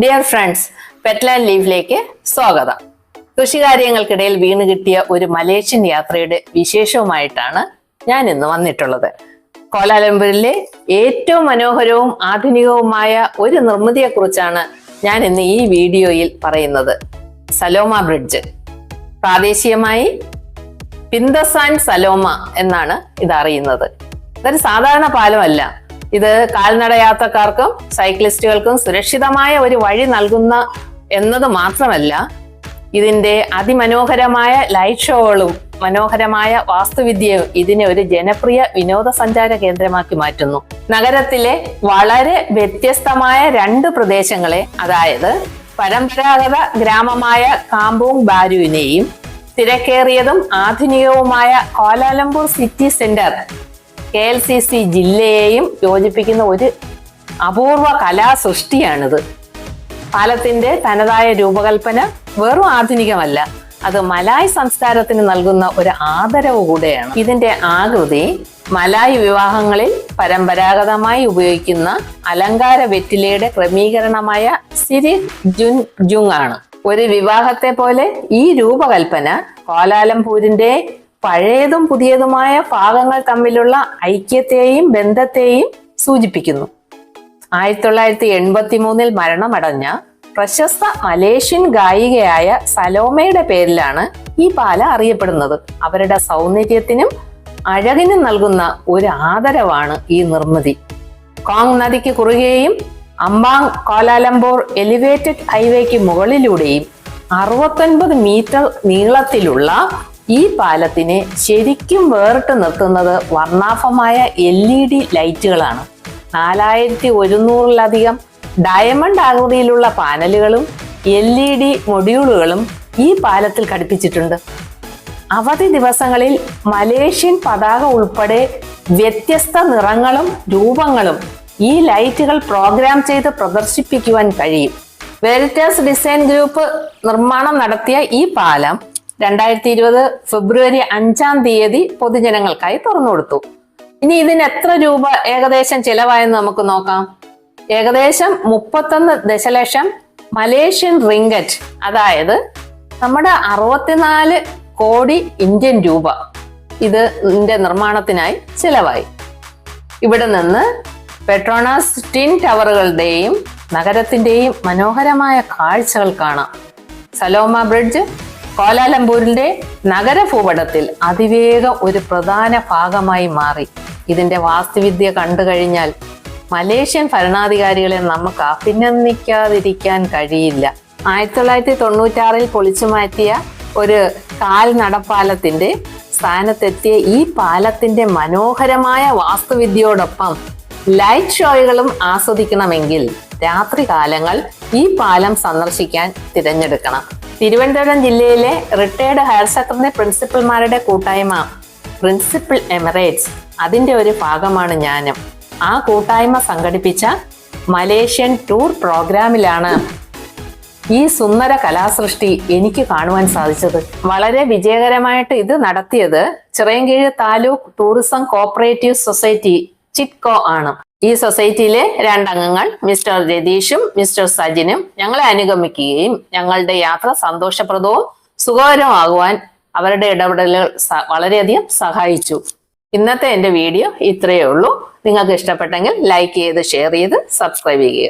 Dear friends, പെറ്റ്ലാൻഡ് ലീഫിലേക്ക് സ്വാഗതം. കൃഷികാര്യങ്ങൾക്കിടയിൽ വീണ് കിട്ടിയ ഒരു മലേഷ്യൻ യാത്രയുടെ വിശേഷവുമായിട്ടാണ് ഞാൻ ഇന്ന് വന്നിട്ടുള്ളത്. കോലാലംപൂരിലെ ഏറ്റവും മനോഹരവും ആധുനികവുമായ ഒരു നിർമ്മിതിയെക്കുറിച്ചാണ് ഞാൻ ഇന്ന് ഈ വീഡിയോയിൽ പറയുന്നത്. സലോമ ബ്രിഡ്ജ്. പ്രാദേശികമായി പിന്തസാൻ സലോമ എന്നാണ് ഇത് അറിയുന്നത്. ഇതൊരു സാധാരണ പാലമല്ല. ഇത് കാൽനട യാത്രക്കാർക്കും സൈക്ലിസ്റ്റുകൾക്കും സുരക്ഷിതമായ ഒരു വഴി നൽകുന്ന എന്നത് മാത്രമല്ല, ഇതിന്റെ അതിമനോഹരമായ ലൈറ്റ് ഷോകളും മനോഹരമായ വാസ്തുവിദ്യയും ഇതിനെ ഒരു ജനപ്രിയ വിനോദസഞ്ചാര കേന്ദ്രമാക്കി മാറ്റുന്നു. നഗരത്തിലെ വളരെ വ്യത്യസ്തമായ രണ്ട് പ്രദേശങ്ങളെ, അതായത് പരമ്പരാഗത ഗ്രാമമായ കാംബോങ് ബാരുവിനെയും തിരക്കേറിയതും ആധുനികവുമായ കോലാലംപൂർ സിറ്റി സെന്റർ KLCC ജില്ലയെയും യോജിപ്പിക്കുന്ന ഒരു അപൂർവ കലാസൃഷ്ടിയാണിത്. പാലത്തിന്റെ തനതായ രൂപകൽപ്പന വെറും ആധുനികമല്ല, അത് മലായ് സംസ്കാരത്തിന് നൽകുന്ന ഒരു ആദരവ് കൂടെയാണ്. ഇതിന്റെ ആകൃതി മലായ് വിവാഹങ്ങളിൽ പരമ്പരാഗതമായി ഉപയോഗിക്കുന്ന അലങ്കാര വെറ്റിലയുടെ ക്രമീകരണമായ സിരിക് ജുങ് ആണ്. ഒരു വിവാഹത്തെ പോലെ ഈ രൂപകൽപ്പന കോലാലംപൂരിന്റെ പഴയതും പുതിയതുമായ ഭാഗങ്ങൾ തമ്മിലുള്ള ഐക്യത്തെയും ബന്ധത്തെയും സൂചിപ്പിക്കുന്നു. 1983 മരണമടഞ്ഞ പ്രശസ്ത മലേഷ്യൻ ഗായികയായ സലോമയുടെ പേരിലാണ് ഈ പാലം അറിയപ്പെടുന്നത്. അവരുടെ സൗന്ദര്യത്തിനും അഴകിനും നൽകുന്ന ഒരു ആദരവാണ് ഈ നിർമ്മിതി. കോങ് നദിക്ക് കുറുകെയും അംബാങ് കോലാലംപൂർ എലിവേറ്റഡ് ഹൈവേക്ക് മുകളിലൂടെയും 69 മീറ്റർ നീളത്തിലുള്ള ഈ പാലത്തിനെ ശരിക്കും വേറിട്ട് നിർത്തുന്നത് വർണ്ണാഭമായ LED ലൈറ്റുകളാണ്. 4100-ലധികം ഡയമണ്ട് ആകൃതിയിലുള്ള പാനലുകളും LED മൊഡ്യൂളുകളും ഈ പാലത്തിൽ ഘടിപ്പിച്ചിട്ടുണ്ട്. അവധി ദിവസങ്ങളിൽ മലേഷ്യൻ പതാക ഉൾപ്പെടെ വ്യത്യസ്ത നിറങ്ങളും രൂപങ്ങളും ഈ ലൈറ്റുകൾ പ്രോഗ്രാം ചെയ്ത് പ്രദർശിപ്പിക്കുവാൻ കഴിയും. വെരിറ്റാസ് ഡിസൈൻ ഗ്രൂപ്പ് നിർമ്മാണം നടത്തിയ ഈ പാലം 2020 ഫെബ്രുവരി 5 പൊതുജനങ്ങൾക്കായി തുറന്നുകൊടുത്തു. ഇനി ഇതിന് എത്ര രൂപ ഏകദേശം ചിലവായെന്ന് നമുക്ക് നോക്കാം. ഏകദേശം 31 ദശലക്ഷം മലേഷ്യൻ റിംഗറ്റ്, അതായത് നമ്മുടെ 64 കോടി ഇന്ത്യൻ രൂപ ഇതിന്റെ നിർമ്മാണത്തിനായി ചിലവായി. ഇവിടെ നിന്ന് പെട്രോണാസ് ട്വിൻ ടവറുകളുടെയും നഗരത്തിന്റെയും മനോഹരമായ കാഴ്ചകൾ കാണാം. സലോമ ബ്രിഡ്ജ് കോലാലംപൂരിന്റെ നഗരഭൂപടത്തിൽ അതിവേഗം ഒരു പ്രധാന ഭാഗമായി മാറി. ഇതിന്റെ വാസ്തുവിദ്യ കണ്ടു കഴിഞ്ഞാൽ മലേഷ്യൻ ഭരണാധികാരികളെ നമുക്ക് അഭിനന്ദിക്കാതിരിക്കാൻ കഴിയില്ല. 1996 പൊളിച്ചു മാറ്റിയ ഒരു കാൽനടപ്പാലത്തിന്റെ സ്ഥാനത്തെത്തിയ ഈ പാലത്തിന്റെ മനോഹരമായ വാസ്തുവിദ്യയോടൊപ്പം ലൈറ്റ് ഷോകളും ആസ്വദിക്കണമെങ്കിൽ രാത്രി കാലങ്ങൾ ഈ പാലം സന്ദർശിക്കാൻ തിരഞ്ഞെടുക്കണം. തിരുവനന്തപുരം ജില്ലയിലെ റിട്ടയർഡ് ഹയർ സെക്കൻഡറി പ്രിൻസിപ്പൽമാരുടെ കൂട്ടായ്മ പ്രിൻസിപ്പൽ എമിറേറ്റ്സ്, അതിന്റെ ഒരു ഭാഗമാണ് ഞാനും. ആ കൂട്ടായ്മ സംഘടിപ്പിച്ച മലേഷ്യൻ ടൂർ പ്രോഗ്രാമിലാണ് ഈ സുന്ദര കലാസൃഷ്ടി എനിക്ക് കാണുവാൻ സാധിച്ചത്. വളരെ വിജയകരമായിട്ട് ഇത് നടത്തിയത് Chirayinkeezhu taluk tourism cooperative society Chitco ആണ്. ഈ സൊസൈറ്റിയിലെ 2 അംഗങ്ങൾ മിസ്റ്റർ രതീഷും മിസ്റ്റർ സജിനും ഞങ്ങളെ അനുഗമിക്കുകയും ഞങ്ങളുടെ യാത്ര സന്തോഷപ്രദവും സുഖകരമാകുവാൻ അവരുടെ ഇടപെടലുകൾ വളരെയധികം സഹായിച്ചു. ഇന്നത്തെ എൻ്റെ വീഡിയോ ഇത്രയേ ഉള്ളൂ. നിങ്ങൾക്ക് ഇഷ്ടപ്പെട്ടെങ്കിൽ ലൈക്ക് ചെയ്ത് ഷെയർ ചെയ്ത് സബ്സ്ക്രൈബ് ചെയ്യുക.